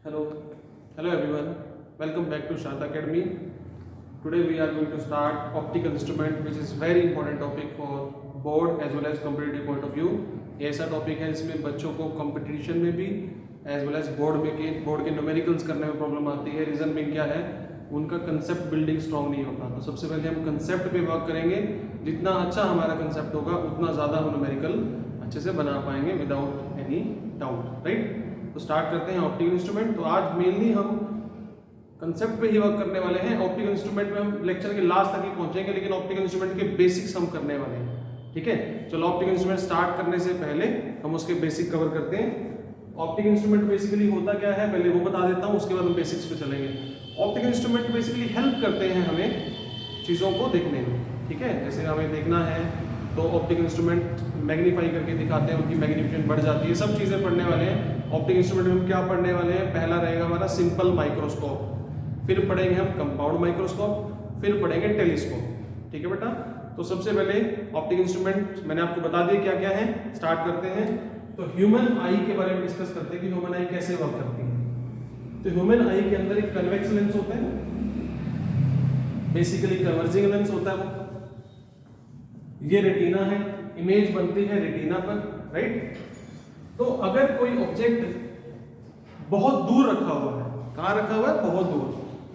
Hello, hello everyone. Welcome back to Sharda Academy. Today we are going to start optical instrument, which is very important topic for board as well as competitive point of view. ये ऐसा topic है जिसमें बच्चों को competition में भी as well as board के numericals करने में प्रॉब्लम आती है. रीजन में क्या है, उनका कंसेप्ट बिल्डिंग स्ट्रांग नहीं होता. तो सबसे पहले हम कंसेप्ट पे वर्क करेंगे. जितना अच्छा हमारा कंसेप्ट होगा उतना ज़्यादा हम न्यूमेरिकल अच्छे से बना पाएंगे विदाउट एनी डाउट. राइट, तो स्टार्ट करते हैं ऑप्टिकल इंस्ट्रूमेंट. तो आज मेनली हम कंसेप्ट पे ही वर्क करने वाले हैं. ऑप्टिकल इंस्ट्रूमेंट में हम लेक्चर के लास्ट तक ही पहुंचेंगे, लेकिन ऑप्टिकल इंस्ट्रूमेंट के बेसिक्स हम करने वाले हैं. ठीक है, चलो ऑप्टिकल इंस्ट्रूमेंट स्टार्ट करने से पहले हम उसके बेसिक कवर करते हैं. ऑप्टिकल इंस्ट्रूमेंट बेसिकली होता क्या है पहले वो बता देता हूँ, उसके बाद हम बेसिक्स पे चलेंगे. ऑप्टिकल इंस्ट्रूमेंट बेसिकली हेल्प करते हैं हमें चीज़ों को देखने में. ठीक है, जैसे हमें देखना है तो ऑप्टिकल इंस्ट्रूमेंट मैग्नीफाई करके दिखाते हैं, उनकी मैग्निफिकेशन बढ़ जाती है. सब चीज़ें पढ़ने वाले हैं. ऑप्टिकल इंस्ट्रूमेंट में हम क्या पढ़ने वाले हैं, पहला रहेगा हमारा सिंपल माइक्रोस्कोप, फिर पढ़ेंगे हम कंपाउंड माइक्रोस्कोप, फिर पढ़ेंगे टेलीस्कोप. ठीक है बेटा, तो सबसे पहले ऑप्टिकल इंस्ट्रूमेंट मैंने आपको बता दिया क्या क्या है. स्टार्ट करते हैं. तो ह्यूमन आई के बारे में डिस्कस करते हैं कि ह्यूमन आई कैसे वर्क करती है. तो ह्यूमन आई के अंदर एक कन्वेक्स लेंस होता है, बेसिकली कन्वर्जिंग लेंस होता है वो. ये रेटिना है, इमेज बनती है रेटिना पर. राइट, तो अगर कोई ऑब्जेक्ट बहुत दूर रखा हुआ है, कहाँ रखा हुआ है, बहुत दूर.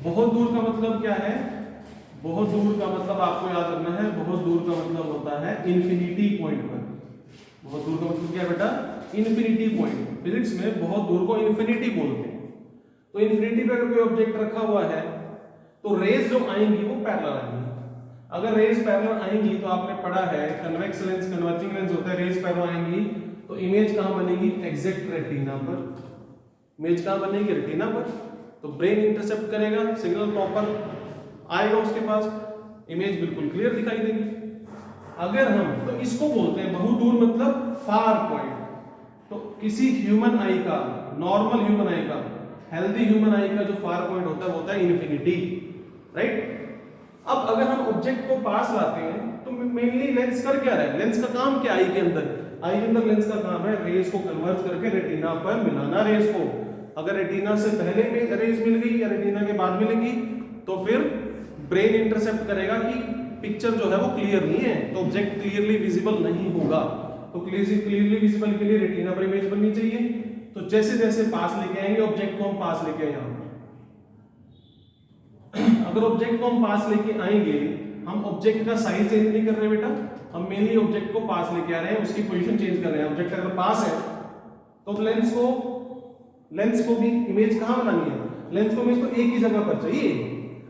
बहुत दूर का मतलब क्या है, बहुत दूर का मतलब आपको याद रखना है, बहुत दूर का मतलब होता है इंफिनिटी पॉइंट पर. बहुत दूर का मतलब क्या है बेटा, इन्फिनिटी पॉइंट. फिजिक्स में बहुत दूर को इन्फिनिटी बोलते हैं. तो इन्फिनिटी पे अगर कोई ऑब्जेक्ट रखा हुआ है तो रेज जो आएंगी वो पैरेलल आएंगी. अगर रेज पैरेलल आएंगी तो आपने पढ़ा है कन्वेक्स लेंस कन्वर्जिंग लेंस होता है, रेज पैरेलल आएंगी तो इमेज कहां बनेगी, एग्जैक्ट रेटिना पर. इमेज कहां बनेगी, रेटिना पर. तो ब्रेन इंटरसेप्ट करेगा, सिग्नल प्रॉपर आएगा उसके पास, इमेज बिल्कुल क्लियर दिखाई देगी. अगर हम तो इसको बोलते हैं बहुत दूर मतलब फार पॉइंट. तो किसी ह्यूमन आई का, नॉर्मल ह्यूमन आई का, हेल्दी ह्यूमन आई का जो फार पॉइंट होता है वो होता है इन्फिनिटी. राइट, अब अगर हम ऑब्जेक्ट को पास लाते हैं तो मेनली लेंस कर क्या रहा है, लेंस का काम क्या, आई के अंदर, आई के अंदर लेंस का काम है रेज को कन्वर्ज करके रेटिना पर मिलाना. रेज को अगर रेटिना से पहले में रेज मिल गई या रेटिना के बाद मिलेगी तो फिर ब्रेन इंटरसेप्ट करेगा कि पिक्चर जो है वो क्लियर नहीं है, तो ऑब्जेक्ट क्लियरली विजिबल नहीं होगा. तो क्लियरली विजिबल के लिए रेटिना पर इमेज बननी चाहिए. तो जैसे जैसे पास लेके आएंगे ऑब्जेक्ट को हम पास लेके आए. अगर ऑब्जेक्ट को हम पास लेके आएंगे, हम ऑब्जेक्ट का साइज चेंज नहीं कर रहे बेटा, हम मेनली ऑब्जेक्ट को पास लेके आ रहे हैं, उसकी पोजीशन चेंज कर रहे हैं. ऑब्जेक्ट अगर पास है तो लेंस को भी इमेज कहां बनानी है, लेंस को इमेज तो एक ही जगह पर चाहिए.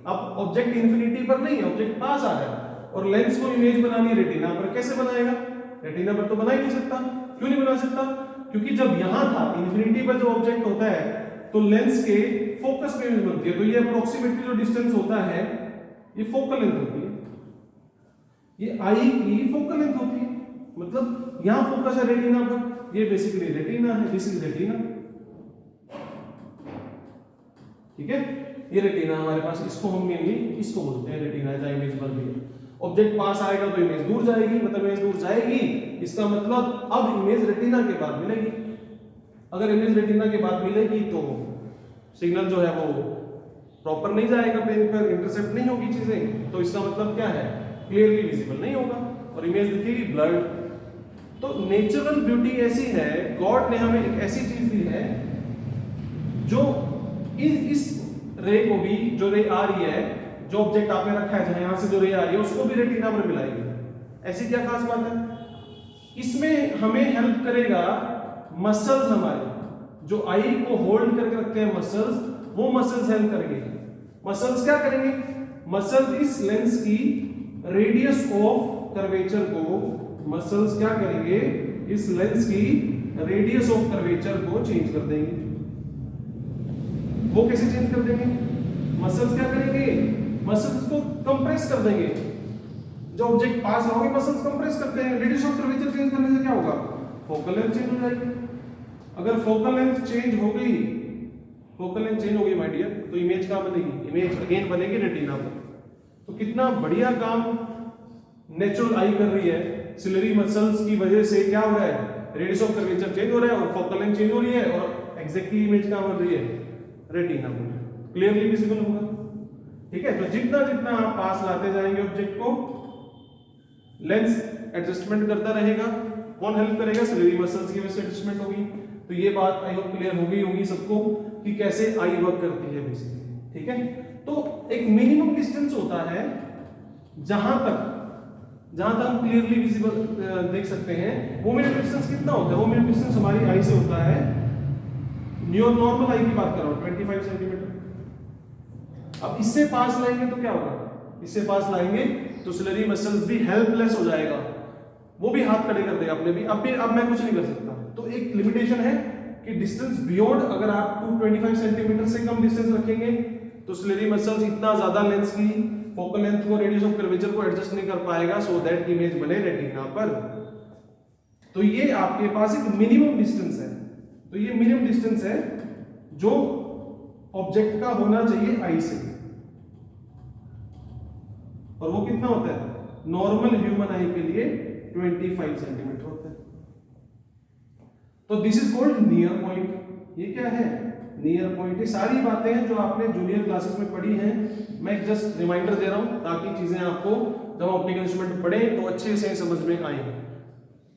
अब ऑब्जेक्ट इंफिनिटी पर नहीं है, ऑब्जेक्ट पास आ रहा है और लेंस को इमेज बनानी है रेटिना पर. कैसे बनाएगा, रेटिना पर तो बना ही नहीं सकता. क्यों नहीं बना सकता, क्योंकि जब यहां था इंफिनिटी पर जो ऑब्जेक्ट होता है तो लेंस के फोकस पे इमेज बनती है. तो ये अप्रोक्सीमेटली जो डिस्टेंस होता है ये फोकल लेंथ होती है, ये आई की फोकल लेंथ होती है. मतलब यहां फोकस है रेटिना पर, ये बेसिकली रेटिना है, दिस इज रेटिना. ठीक है, ये रेटिना हमारे पास, इसको हम मेनली इसको बोलते हैं रेटिना. जहां इमेज बन रही है, ऑब्जेक्ट पास आएगा तो इमेज दूर जाएगी, मतलब इमेज दूर जाएगी, इसका मतलब अब इमेज रेटिना के बाद मिलेगी. अगर इमेज रेटिना के बाद मिलेगी तो सिग्नल जो है वो प्रॉपर नहीं जाएगा, ब्रेन पर इंटरसेप्ट नहीं होगी चीजें. तो इसका मतलब क्या है, क्लियरली विजिबल नहीं होगा और इमेज दिखेगी ब्लर्ड. तो नेचुरल ब्यूटी ऐसी है, गॉड ने हमें एक ऐसी चीज दी है जो इस रे को भी, जो रे आ रही है, जो ऑब्जेक्ट आपने रखा है यहां से जो रे आ रही है उसको भी रेटिना पर मिलाएगी. ऐसी क्या खास बात है, इसमें हमें हेल्प करेगा मसल्स. हमारे जो आई को होल्ड करके रखते हैं मसल्स, वो मसल्स हेल्प करेंगे. मसल्स क्या करेंगे, मसल्स इस लेंस की रेडियस ऑफ कर्वेचर को, मसल्स क्या करेंगे, इस लेंस की रेडियस ऑफ कर्वेचर को चेंज कर देंगे. वो कैसे चेंज कर देंगे, मसल्स क्या करेंगे, मसल्स को कंप्रेस कर देंगे. जो ऑब्जेक्ट पास रहोगे मसल्स कंप्रेस करते हैं, रेडियस ऑफ कर्वेचर चेंज करने से क्या होगा, फोकल लेंथ चेंज हो जाएगी. अगर फोकल लेंथ चेंज हो गई, फोकल लेंथ चेंज हो गई माय डियर, तो इमेज कहां बनेगी, इमेज अगेन बनेगी रेटिना पर. तो कितना बढ़िया काम नेचुरल आई कर रही है. सिलरी मसल्स की वजह से क्या हो रहा है, रेडियस ऑफ कर्वेचर चेंज हो रहा है और फोकल लेंथ चेंज हो रही है और एग्जैक्टली इमेज कहां बन रही है, रेटिना पर, क्लियरली विजिबल होगा। ठीक है, तो जितना जितना आप पास लाते जाएंगे ऑब्जेक्ट को, लेंस एडजस्टमेंट करता रहेगा। कौन हेल्प करेगा? सिलेरी मसल्स की वजह से एडजस्टमेंट होगी। तो ये बात आई होप क्लियर हो गई होगी सबको कि कैसे आई वर्क करती है बेसिकली। ठीक है, तो एक मिनिमम डिस्टेंस होता है जहां तक हम क्लियरली विजिबल देख सकते हैं। वो मिनिमम डिस्टेंस कितना होता है? वो मिनिमम डिस्टेंस हमारी आई से होता है, नॉर्मल आई की बात कर रहा हूं, 25 सेंटीमीटर। अब इससे पास लाएंगे तो क्या होगा? इससे पास लाएंगे तो सिलेरी मसल्स भी हेल्पलेस हो जाएगा, वो भी हाथ खड़े कर देगा अपने भी। अब मैं कुछ नहीं कर सकता। तो एक लिमिटेशन है कि डिस्टेंस बियॉन्ड, अगर आप 225 सेंटीमीटर से कम डिस्टेंस रखेंगे तो सिलेरी मसल्स इतना ज्यादा लेंस की फोकल लेंथ को, रेडियस ऑफ कर्वेचर को एडजस्ट नहीं कर पाएगा सो दैट इमेज बने रेटिना पर। तो ये आपके पास एक मिनिमम डिस्टेंस है। तो ये मिनिमम डिस्टेंस है जो ऑब्जेक्ट का होना चाहिए आई से, और वो कितना होता है? नॉर्मल ह्यूमन आई के लिए 25 सेंटीमीटर होता है। तो this is called near point. ये क्या है? Near point. ये सारी बातें हैं जो आपने जूनियर क्लासेस में पढ़ी हैं, मैं जस्ट रिमाइंडर दे रहा हूं ताकि चीजें आपको जब ऑप्टिकल इंस्ट्रूमेंट पढ़े तो अच्छे से समझ में आए।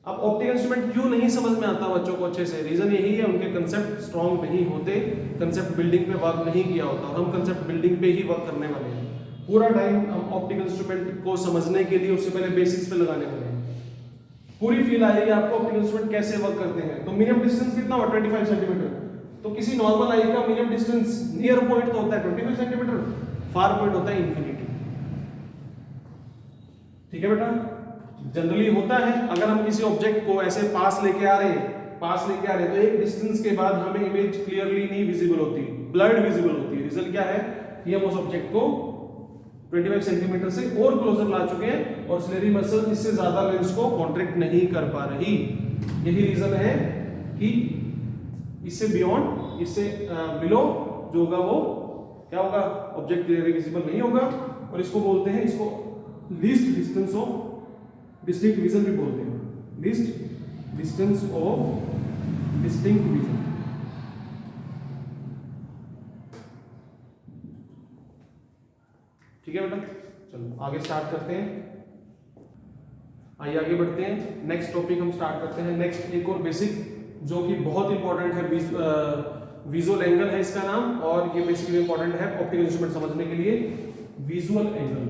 अब ऑप्टिकल इंस्ट्रूमेंट क्यों नहीं समझ में आता बच्चों को अच्छे से? रीजन यही है, उनके कंसेप्ट स्ट्रांग नहीं होते, कंसेप्ट बिल्डिंग पे वर्क नहीं किया होता। और हम कंसेप्ट बिल्डिंग पे ही वर्क करने वाले हैं। पूरा टाइम हम ऑप्टिकल इंस्ट्रूमेंट को समझने के लिए उससे पहले बेसिक्स पे लगाने वाले हैं। पूरी फील आएगी आपको ऑप्टिकल इंस्ट्रूमेंट कैसे वर्क करते हैं। तो मिनिमम डिस्टेंस कितना हुआ? 25 सेंटीमीटर। तो किसी नॉर्मल आई का मिनिमम डिस्टेंस नियर पॉइंट तो होता है 25 सेंटीमीटर, फार पॉइंट होता है इंफिनिटी। ठीक है बेटा, जनरली होता है अगर हम किसी ऑब्जेक्ट को ऐसे पास लेके आ रहे हैं तो एक डिस्टेंस के बाद हमें इमेज क्लियरली नहीं विजिबल होती, ब्लर्ड विजिबल होती है। रीजन क्या है? कि हम उस ऑब्जेक्ट को 25 सेंटीमीटर से और क्लोजर ला चुके हैं और सिलेरी मसल इससे ज्यादा लेंस को कॉन्ट्रैक्ट नहीं कर पा रही। यही रीजन है कि इससे बियॉन्ड, इससे बिलो जो होगा वो क्या होगा? ऑब्जेक्ट क्लियरली विजिबल नहीं होगा। और इसको बोलते हैं, इसको least distance of distinct vision भी बोलते हैं। Least distance of distinct vision. ठीक है बेटा, चलो आगे स्टार्ट करते हैं। आइए आगे बढ़ते हैं। नेक्स्ट टॉपिक हम स्टार्ट करते हैं। नेक्स्ट एक और बेसिक जो कि बहुत इंपॉर्टेंट है, विजुअल एंगल है इसका नाम, और ये बेसिकली इंपॉर्टेंट है ऑप्टिकल इंस्ट्रूमेंट समझने के लिए। Visual angle,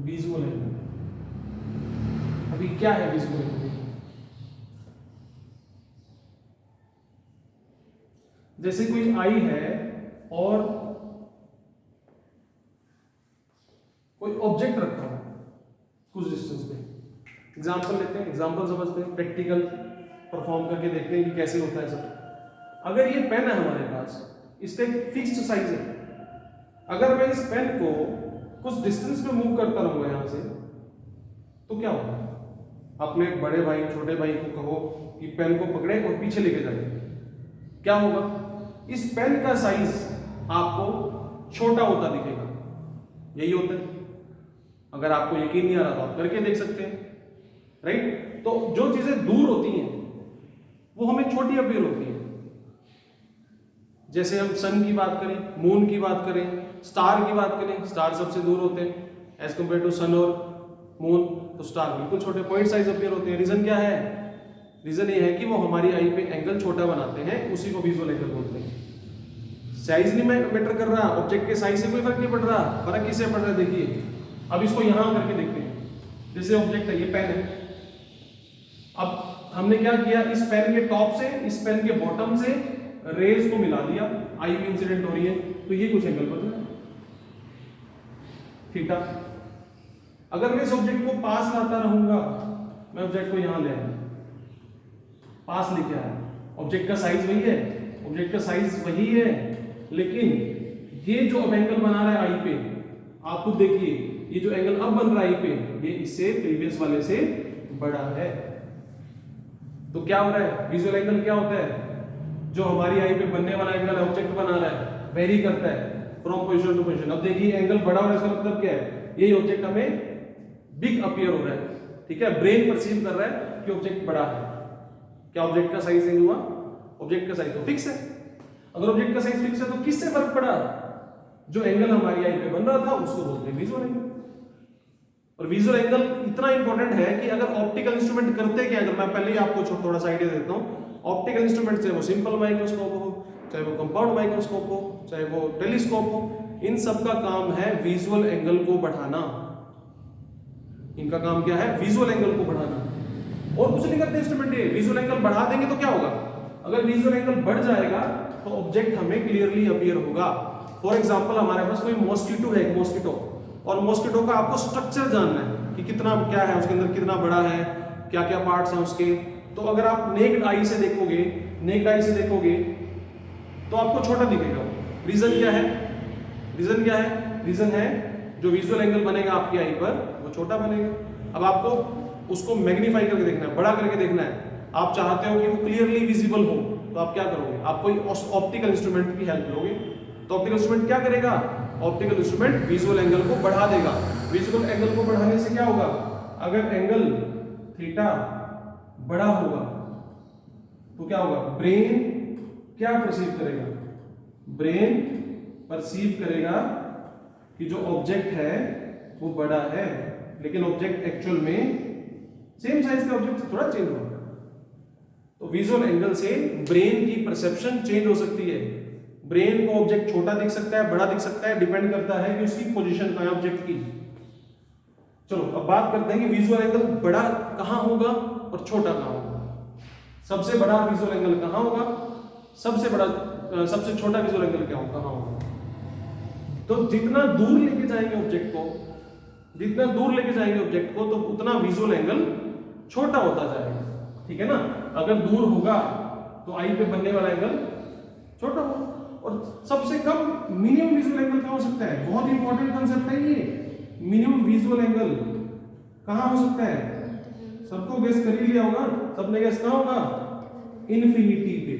visual angle. अभी क्या है विजुअल एंगल? जैसे कोई आई है और कोई ऑब्जेक्ट रखा है कुछ डिस्टेंस पे। एग्जांपल लेते हैं, एग्जांपल समझते हैं, प्रैक्टिकल परफॉर्म करके देखते हैं कि कैसे होता है सब। अगर ये पेन है हमारे पास, इसका एक फिक्स्ड साइज है। अगर मैं इस पेन को कुछ डिस्टेंस पे मूव करता रहूंगा यहां से तो क्या होगा? अपने बड़े भाई छोटे भाई को कहो कि पेन को पकड़े और पीछे लेके जाए, क्या होगा? इस पेन का साइज आपको छोटा होता दिखेगा। यही होता है। अगर आपको यकीन नहीं आ रहा तो आप करके देख सकते हैं, राइट? तो जो चीजें दूर होती हैं वो हमें छोटी अपीयर होती है। जैसे हम सन की बात करें, मून की बात करें, स्टार की बात करें, स्टार सबसे दूर होते हैं एज कंपेयर टू सन और मून। तो स्टार बिल्कुल छोटे पॉइंट साइज अपीयर होते हैं। रीजन क्या है? रीजन ये है कि वो हमारी आई पे एंगल छोटा बनाते हैं, उसी को विजुअल एंगल बोलते हैं। साइज नहीं मैटर कर रहा, ऑब्जेक्ट के साइज से कोई फर्क नहीं पड़ रहा। फर्क किससे पड़ रहा है? देखिए, अब इसको यहां करके देखते हैं। जैसे ऑब्जेक्ट है, ये पेन है। अब हमने क्या किया? इस पेन के टॉप से इस पेन के बॉटम से रेज को मिला दिया, आई में इंसिडेंट हो रही है, तो ये कुछ एंगल बन रहा है थीटा। अगर मैं इस ऑब्जेक्ट को पास लाता रहूंगा, मैं ऑब्जेक्ट को यहां ले आया, पास लेके आया, ऑब्जेक्ट का साइज वही है, ऑब्जेक्ट का साइज वही है, लेकिन ये जो अब एंगल बना रहा है आई पे, आप खुद देखिए, ये जो एंगल अब बन रहा है आई पे, ये इससे प्रीवियस वाले से बड़ा है। तो क्या हो रहा है? विजुअल एंगल क्या होता है? जो हमारी आई पे बनने वाला एंगल है, ऑब्जेक्ट बना रहा है, वेरी करता है फ्रॉम पोजीशन टू पोजीशन। अब देखिए एंगल बड़ा हो रहा है, इसका मतलब क्या है? ये ऑब्जेक्ट हमें बिग अपीयर हो रहा है, ठीक है? ब्रेन परसीव कर रहा है कि ऑब्जेक्ट बड़ा है। क्या ऑब्जेक्ट का साइज चेंज हुआ? ऑब्जेक्ट का साइज तो फिक्स है। अगर ऑब्जेक्ट का साइज फिक्स है तो किससे फर्क पड़ा, जो एंगल हमारी आई पे बन रहा था उसको बोलते हैं विजुअल एंगल। और विजुअल एंगल इतना इंपॉर्टेंट है कि अगर ऑप्टिकल इंस्ट्रूमेंट करते क्या, अगर मैं पहले ही आपको थोड़ा सा आइडिया देता हूं, ऑप्टिकल इंस्ट्रूमेंट चाहे वो सिंपल माइक्रोस्कोप हो, चाहे वो कंपाउंड माइक्रोस्कोप हो, चाहे वो टेलीस्कोप हो, इन सब का काम है विजुअल एंगल को बढ़ाना। इनका काम क्या है, विजुअल एंगल को बढ़ाना, और कुछ नहीं करते इंस्ट्रूमेंट ये। विजुअल एंगल बढ़ा देंगे तो क्या होगा, अगर विजुअल एंगल बढ़ जाएगा तो ऑब्जेक्ट हमें क्लियरली अपीयर होगा। फॉर एग्जांपल हमारे पास कोई मॉस्किटो है, मॉस्किटो, और मॉस्किटो का आपको स्ट्रक्चर जानना है कि कितना क्या है उसके अंदर, कितना बड़ा है, क्या क्या पार्ट्स हैं उसके। तो अगर आप नेक्ड आई से देखोगे, नेक्ड आई से देखोगे तो आपको छोटा दिखेगा। रीजन क्या है, रीजन क्या है, रीजन है जो विजुअल एंगल बनेगा आपकी आई पर वो छोटा बनेगा। अब आपको उसको मैग्नीफाई करके देखना है, बड़ा करके देखना है। आप चाहते हो कि वो क्लियरली विजिबल हो, तो आप क्या करोगे, आप कोई ऑप्टिकल इंस्ट्रूमेंट की हेल्प लोगे। तो ऑप्टिकल इंस्ट्रूमेंट क्या करेगा, ऑप्टिकल इंस्ट्रूमेंट विजुअल एंगल को बढ़ा देगा। विजुअल एंगल को बढ़ाने से क्या होगा, अगर एंगल थीटा बड़ा होगा तो क्या होगा, ब्रेन क्या परसीव करेगा, ब्रेन परसीव करेगा कि जो ऑब्जेक्ट है वो बड़ा है, लेकिन ऑब्जेक्ट एक्चुअल में सेम साइज का ऑब्जेक्ट से थोड़ा चेंज होगा। तो विजुअल एंगल से ब्रेन की परसेप्शन चेंज हो सकती है। ब्रेन को ऑब्जेक्ट छोटा दिख सकता है, बड़ा दिख सकता है, डिपेंड करता है कि उसकी पोजीशन कहां है ऑब्जेक्ट की। चलो अब बात करते हैं कि विजुअल एंगल बड़ा कहां होगा और छोटा कहां होगा। सबसे बड़ा विजुअल एंगल कहां होगा, सबसे छोटा विजुअल एंगल क्या होगा, कहां होगा। तो जितना दूर लेके जाएंगे ऑब्जेक्ट को, जितना दूर लेके जाएंगे ऑब्जेक्ट को, तो उतना विजुअल एंगल छोटा होता जाएगा, ठीक है ना। अगर दूर होगा तो आई पे बनने वाला एंगल छोटा होगा। और सबसे कम मिनिमम विजुअल एंगल क्या हो सकता है, बहुत इंपॉर्टेंट कांसेप्ट है ये। मिनिमम विजुअल एंगल कहां हो सकता है, सबको गेस कर ही लिया होगा, सबने गेस कहां होगा, इन्फिनिटी पे।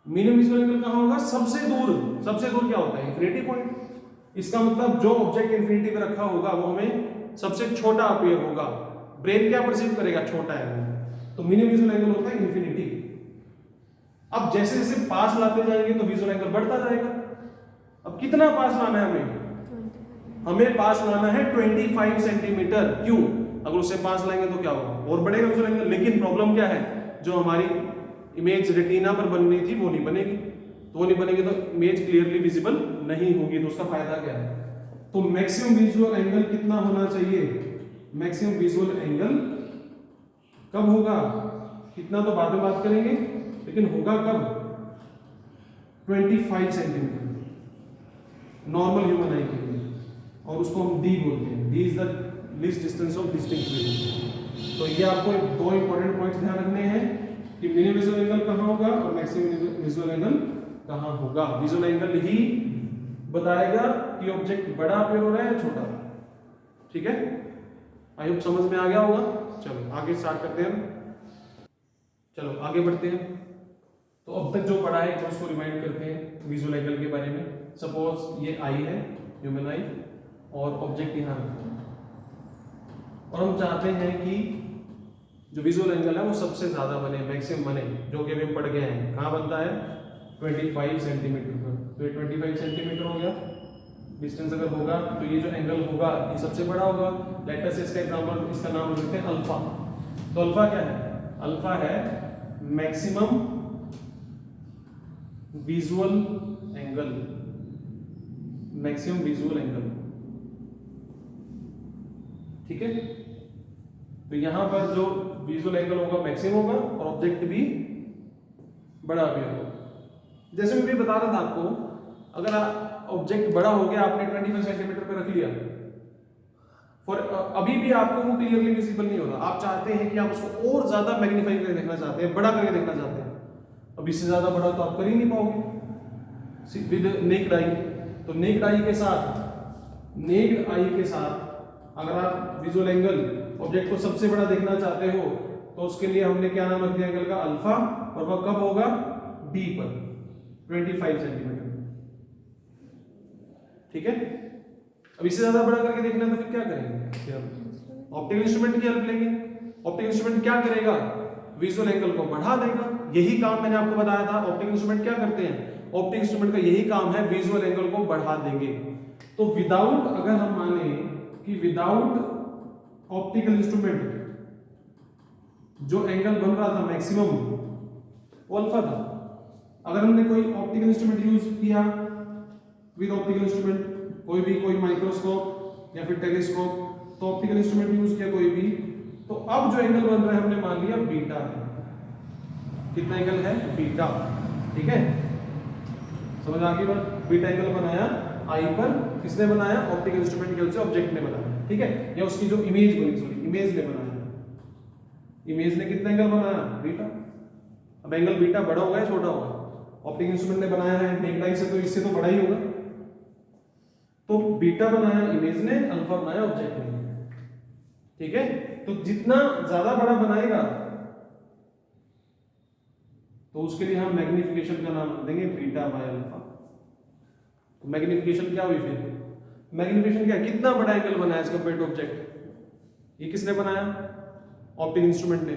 मिनिमम विजुअल एंगल कहां होगा, सबसे दूर। सबसे दूर क्या होता है, इन्फिनिटी पॉइंट। इसका मतलब जो ऑब्जेक्ट इन्फिनिटी पे रखा होगा वो हमें सबसे छोटा अपीयर होगा। ब्रेन क्या परसीव करेगा, छोटा है, तो मिनिमम विजुअल एंगल होता है इन्फिनिटी। अब जैसे जैसे पास लाते जाएंगे तो विजुअल एंगल बढ़ता जाएगा। अब कितना पास लाना है हमें, हमें पास लाना है 25 सेंटीमीटर। क्यों, अगर उससे पास लाएंगे तो क्या होगा, और बढ़ेगा विजुअल एंगल। लेकिन प्रॉब्लम क्या है, जो हमारी इमेज रेटिना पर बन रही थी वो नहीं बनेगी। तो वो नहीं बनेगी तो इमेज क्लियरली विजिबल नहीं होगी। तो उसका फायदा क्या है, तो मैक्सिमम विजुअल एंगल कितना होना चाहिए, मैक्सिमम विजुअल एंगल कब होगा, कितना तो बाद में बात करेंगे, लेकिन होगा कब, 25 सेंटीमीटर नॉर्मल ह्यूमन आई के लिए, और उसको हम डी बोलते हैं। D is the least distance of distinct vision. तो ये आपको दो इंपॉर्टेंट पॉइंट्स ध्यान रखने हैं कि मिनिमम विजुअल एंगल कहां होगा और मैक्सिमम विजुअल एंगल कहां होगा। विजुअल एंगल ही बताएगा कि ऑब्जेक्ट बड़ा अपीयर हो रहा है या छोटा, ठीक है। आई होप समझ में आ गया होगा। चलो आगे स्टार्ट करते हैं, चलो आगे बढ़ते हैं। तो अब तक जो पढ़ा है तो उसको रिमाइंड करते हैं विजुअल एंगल के बारे में। सपोज ये आई है, ह्यूमन आई, और ऑब्जेक्ट यहाँ रखा है, और हम चाहते हैं कि जो विजुअल एंगल है वो सबसे ज्यादा बने, मैक्सिमम बने, जो कि अभी पढ़ गए हैं। कहाँ बनता है, 25 सेंटीमीटर पर। तो ये 25 सेंटीमीटर हो गया डिस्टेंस। अगर होगा तो ये जो एंगल होगा ये सबसे बड़ा होगा। लेट अस इसका एग्जांपल, इसका नाम लेते हैं अल्फा। तो अल्फा क्या है, अल्फा है maximum visual angle, maximum visual angle, ठीक है। तो यहां पर जो विजुअल एंगल होगा मैक्सिमम होगा और ऑब्जेक्ट भी बड़ा भी होगा। जैसे मैं भी बता रहा था आपको, अगर ऑब्जेक्ट बड़ा हो गया, आपने 25 सेंटीमीटर पे रख लिया, फॉर अभी भी आपको वो क्लियरली विजिबल नहीं होगा। आप चाहते हैं कि आप उसको और ज्यादा मैग्नीफाई करके देखना चाहते हैं, बड़ा करके देखना चाहते हैं। अब इससे ज्यादा बड़ा तो आप कर ही नहीं पाओगे विद नेक्ड आई। तो नेक्ड आई के साथ, नेक्ड आई के साथ अगर आप विजुअल एंगल ऑब्जेक्ट को सबसे बड़ा देखना चाहते हो तो उसके लिए हमने क्या नाम रख दिया एंगल का, अल्फा, और वह कब होगा, डी पर 25 सेंटीमीटर, ठीक है। अब इससे ज्यादा बड़ा करके देखना है तो फिर क्या करेंगे, ऑप्टिकल इंस्ट्रूमेंट की हेल्प लेंगे। ऑप्टिकल इंस्ट्रूमेंट क्या करेगा, विजुअल एंगल को बढ़ा देगा। यही काम मैंने आपको बताया था, ऑप्टिकल इंस्ट्रूमेंट क्या करते हैं, ऑप्टिकल इंस्ट्रूमेंट का यही काम है, विजुअल एंगल को बढ़ा देंगे। तो विदाउट, अगर हम माने कि विदाउट ऑप्टिकल इंस्ट्रूमेंट जो एंगल बन रहा था मैक्सिमम वो अल्फा था। अगर हमने कोई ऑप्टिकल इंस्ट्रूमेंट यूज किया विद ऑप्टिकल इंस्ट्रूमेंट, कोई माइक्रोस्कोप या फिर टेलीस्कोप, तो ऑप्टिकल इंस्ट्रूमेंट यूज किया कोई भी, तो अब जो एंगल बन रहा है हमने मान लिया बीटा है। कितना एंगल है, बीटा। ठीक है, समझ आ गई बात। बीटा एंगल बनाया आई पर, किसने बनाया, ऑप्टिकल इंस्ट्रूमेंट की हेल्प से ऑब्जेक्ट ने बनाया। ठीक है, या उसकी जो इमेज बनी, सॉरी इमेज ने बनाया, इमेज ने कितना एंगल बनाया, बीटा। अब एंगल बीटा बड़ा होगा या छोटा होगा, ऑप्टिकल इंस्ट्रूमेंट ने बनाया है नेक्ड आई से, तो इससे तो बड़ा ही होगा। तो बीटा बनाया इमेज ने, अल्फा बनाया ऑब्जेक्ट ने। ठीक है, तो जितना ज्यादा बड़ा बनाएगा तो उसके लिए हम मैग्निफिकेशन का नाम देंगे बीटा बाय अल्फा। तो मैग्निफिकेशन क्या हुई फिर, मैग्निफिकेशन क्या, कितना बड़ा एंगल बनाया एज कंपेयर टू ऑब्जेक्ट। ये किसने बनाया, ऑप्टिकल इंस्ट्रूमेंट ने।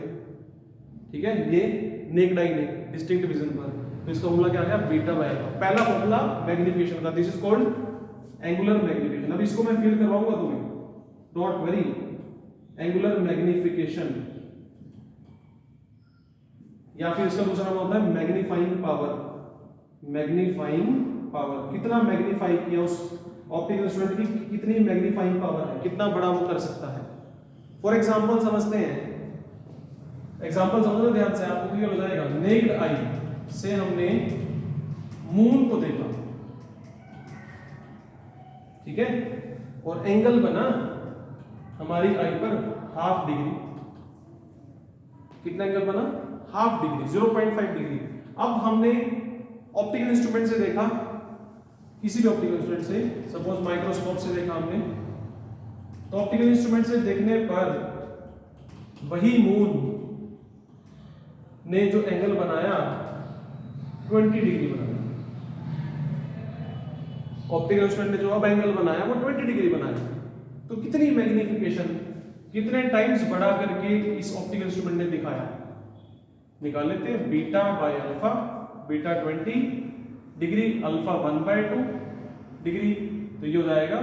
ठीक है, ये नेक्ड आई ने डिस्टिंक्ट विजन पर। तो इसका फॉर्मूला क्या आ गया, बीटा बाय अल्फा। पहला फॉर्मूला मैग्निफिकेशन का, this is called angular magnification. अब इसको मैं फिल करवाऊंगा तुम्हें, डोंट वरी। एंगुलर मैग्निफिकेशन, या फिर इसका दूसरा नाम होता है मैग्नीफाइंग पावर। मैग्नीफाइंग पावर, कितना मैग्नीफाई किया उस ऑप्टिकल इंस्ट्रूमेंट की, कितनी मैग्नीफाइंग पावर है, कितना बड़ा वो कर सकता है। फॉर एग्जांपल समझते हैं, एग्जांपल समझो ध्यान से, आपको क्लियर हो जाएगा। नेक्ड आई से हमने मून को देखा, ठीक है, और एंगल बना हमारी आई पर हाफ डिग्री। कितना एंगल बना, हाफ डिग्री, 0.5 डिग्री। अब हमने ऑप्टिकल इंस्ट्रूमेंट से देखा, किसी भी ऑप्टिकल इंस्ट्रूमेंट से, सपोज माइक्रोस्कोप से देखा हमने, तो ऑप्टिकल इंस्ट्रूमेंट से देखने पर वही मून ने जो एंगल बनाया 20 डिग्री बनाया। ऑप्टिकल इंस्ट्रूमेंट ने जो अब एंगल बनाया वो 20 डिग्री बनाया। तो कितनी मैग्निफिकेशन, कितने टाइम्स बढ़ा करके इस ऑप्टिकल इंस्ट्रूमेंट ने दिखाया, निकाल लेते हैं। Beta by alpha, beta 20 degree, alpha 1/2 degree, तो ये हो जाएगा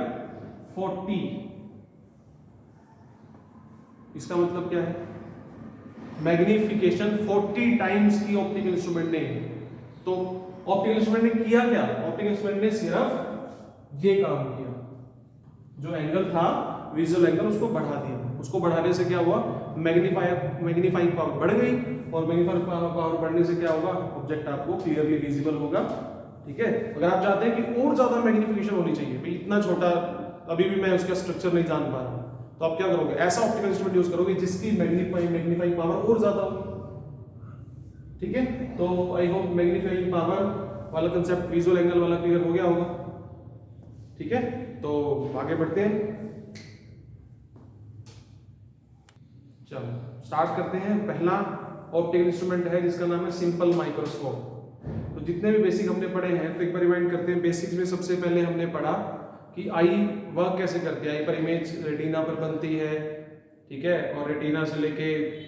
40। इसका मतलब क्या है, मैग्निफिकेशन 40 टाइम्स की ऑप्टिकल इंस्ट्रूमेंट ने। तो ऑप्टिकल इंस्ट्रूमेंट ने किया क्या, ऑप्टिकल इंस्ट्रूमेंट ने सिर्फ ये काम किया, जो एंगल था विजुअल एंगल उसको बढ़ा दिया। उसको बढ़ाने से क्या हुआ, मैग्नीफाइंग पावर बढ़ गई, और मैग्नीफाइंग पावर बढ़ने से क्या होगा, ऑब्जेक्ट आपको क्लियरली विजिबल होगा। ठीक है, अगर आप चाहते हैं कि और ज्यादा मैग्निफिकेशन होनी चाहिए, भाई इतना छोटा अभी भी मैं उसका स्ट्रक्चर नहीं जान पा रहा हूं, तो आप क्या करोगे, ऐसा ऑप्टिकल इंस्ट्रूमेंट यूज करोगे जिसकी मैग्नीफाइंग पावर और ज्यादा होगी। ठीक है, तो आई होप मैग्नीफाइंग पावर वाला कंसेप्ट, विजुअल एंगल वाला क्लियर हो गया होगा। ठीक है, तो आगे बढ़ते हैं, चलो स्टार्ट करते हैं। पहला ऑप्टिकल इंस्ट्रूमेंट है जिसका नाम है सिंपल माइक्रोस्कोप। तो जितने भी बेसिक हमने पढ़े हैं, तो एक बार रिवाइंड करते हैं। बेसिक्स में सबसे पहले हमने पढ़ा कि आई वर्क कैसे करती है। आई पर इमेज रेटिना पर बनती है, ठीक है, और रेटिना से लेके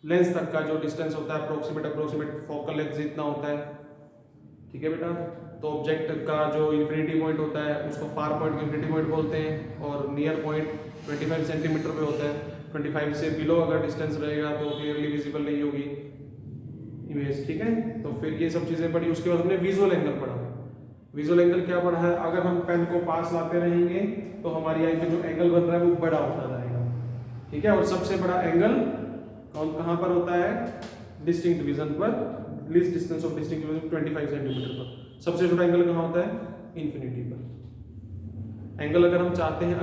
लेंस तक का जो डिस्टेंस होता है अप्रोक्सीमेट फोकल लेंथ जितना होता है। ठीक है बेटा, तो ऑब्जेक्ट का जो इन्फिनिटी पॉइंट होता है उसको फार पॉइंट को इन्फिनिटी पॉइंट बोलते हैं, और नियर पॉइंट 25 सेंटीमीटर पे होता है। 25 से बिलो अगर डिस्टेंस रहेगा तो क्लियरली विजिबल नहीं होगी इमेज। ठीक है, तो फिर ये सब चीजें पढ़ी। उसके बाद हमने विजुअल एंगल पढ़ा। विजुअल एंगल क्या पढ़ा है, अगर हम पेन को पास लाते रहेंगे तो हमारी आई में जो एंगल बन रहा है वो बड़ा होता जाएगा। ठीक है, और सबसे बड़ा एंगल कहां पर होता है, डिस्टिंक्ट विजन पर, least distance of distinct vision 25 centimetre पर। सबसे छोटा एंगल कहां होता है, इन्फिनिटी पर। एंगल अगर हम चाहते हैं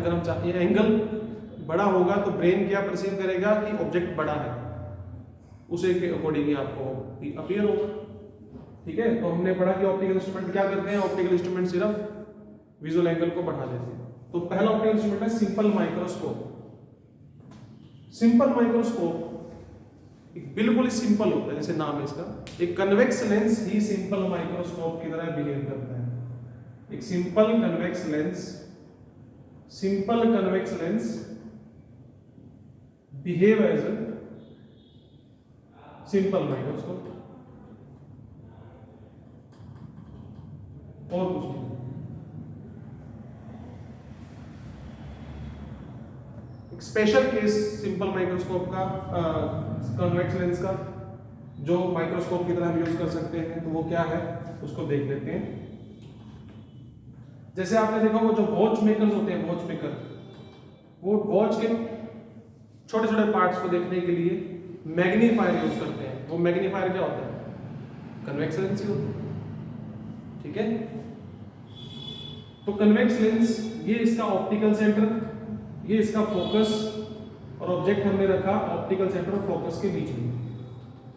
एंगल बड़ा होगा तो ब्रेन क्या परसीव करेगा कि ऑब्जेक्ट बड़ा है, उसे के अकॉर्डिंगली आपको अपीयर होगा। ठीक है, तो हमने पढ़ा कि ऑप्टिकल इंस्ट्रूमेंट क्या करते हैं, ऑप्टिकल इंस्ट्रूमेंट सिर्फ विजुअल एंगल को बढ़ा देते हैं। तो पहला ऑप्टिकल इंस्ट्रूमेंट है सिंपल माइक्रोस्कोप। सिंपल माइक्रोस्कोप बिल्कुल ही सिंपल होता है, जैसे नाम है इसका, एक कन्वेक्स लेंस ही सिंपल माइक्रोस्कोप की तरह बिहेव करता है। एक simple convex lens behave as simple microscope, और कुछ नहीं। स्पेशल केस सिंपल माइक्रोस्कोप का, कन्वेक्स लेंस का, जो माइक्रोस्कोप की तरह हम यूज कर सकते हैं, तो वो क्या है उसको देख लेते हैं। जैसे आपने देखा वो जो वॉच मेकर्स होते हैं, वॉच मेकर, वो वॉच के छोटे छोटे पार्ट्स को देखने के लिए मैग्नीफायर यूज करते हैं। वो मैग्नीफायर क्या होता है? कन्वेक्स लेंस ही होता है, ठीक है। तो कन्वेक्स लेंस, ये इसका ऑप्टिकल सेंटर, ये इसका फोकस, और ऑब्जेक्ट हमने रखा ऑप्टिकल सेंटर और फोकस के बीच में।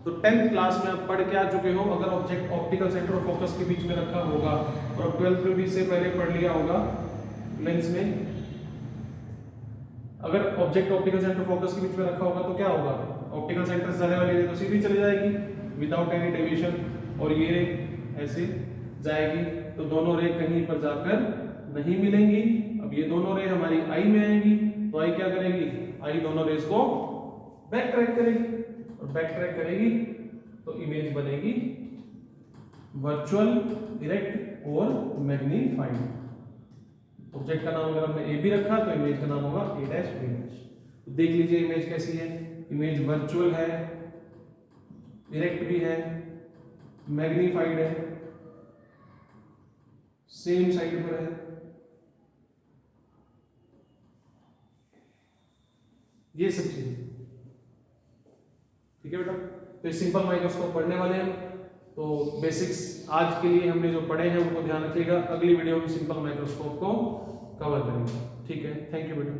तो 10th क्लास में आप पढ़ के आ चुके हो, अगर ऑब्जेक्ट ऑप्टिकल सेंटर और फोकस के बीच में रखा होगा, और 12th में भी इससे पहले पढ़ लिया होगा लेंस में, अगर ऑब्जेक्ट ऑप्टिकल सेंटर फोकस के बीच में रखा होगा तो क्या होगा? ऑप्टिकल सेंटर से जाने वाली रे तो सीधी चली जाएगी विदाउट एनी डेविएशन, और ये रे ऐसे जाएगी, तो दोनों रे कहीं पर जाकर नहीं मिलेंगी। अब ये दोनों रे हमारी आई में आएंगी, तो आई क्या करेगी? आई दोनों रेस को बैक ट्रैक करेगी, और बैक ट्रैक करेगी तो इमेज बनेगी वर्चुअल, डायरेक्ट और मैग्नीफाइड। ऑब्जेक्ट का नाम अगर हमने ए बी रखा तो इमेज का नाम होगा ए डैश बी डैश। तो देख लीजिए इमेज कैसी है, इमेज वर्चुअल है, डायरेक्ट भी है, मैग्नीफाइड है, सेम साइड पर है। ये सब चीजें, ठीक है बेटा। तो ये सिंपल माइक्रोस्कोप पढ़ने वाले हैं, तो बेसिक्स आज के लिए हमने जो पढ़े हैं उनको ध्यान रखिएगा। अगली वीडियो में सिंपल माइक्रोस्कोप को कवर करेंगे, ठीक है। थैंक यू बेटा।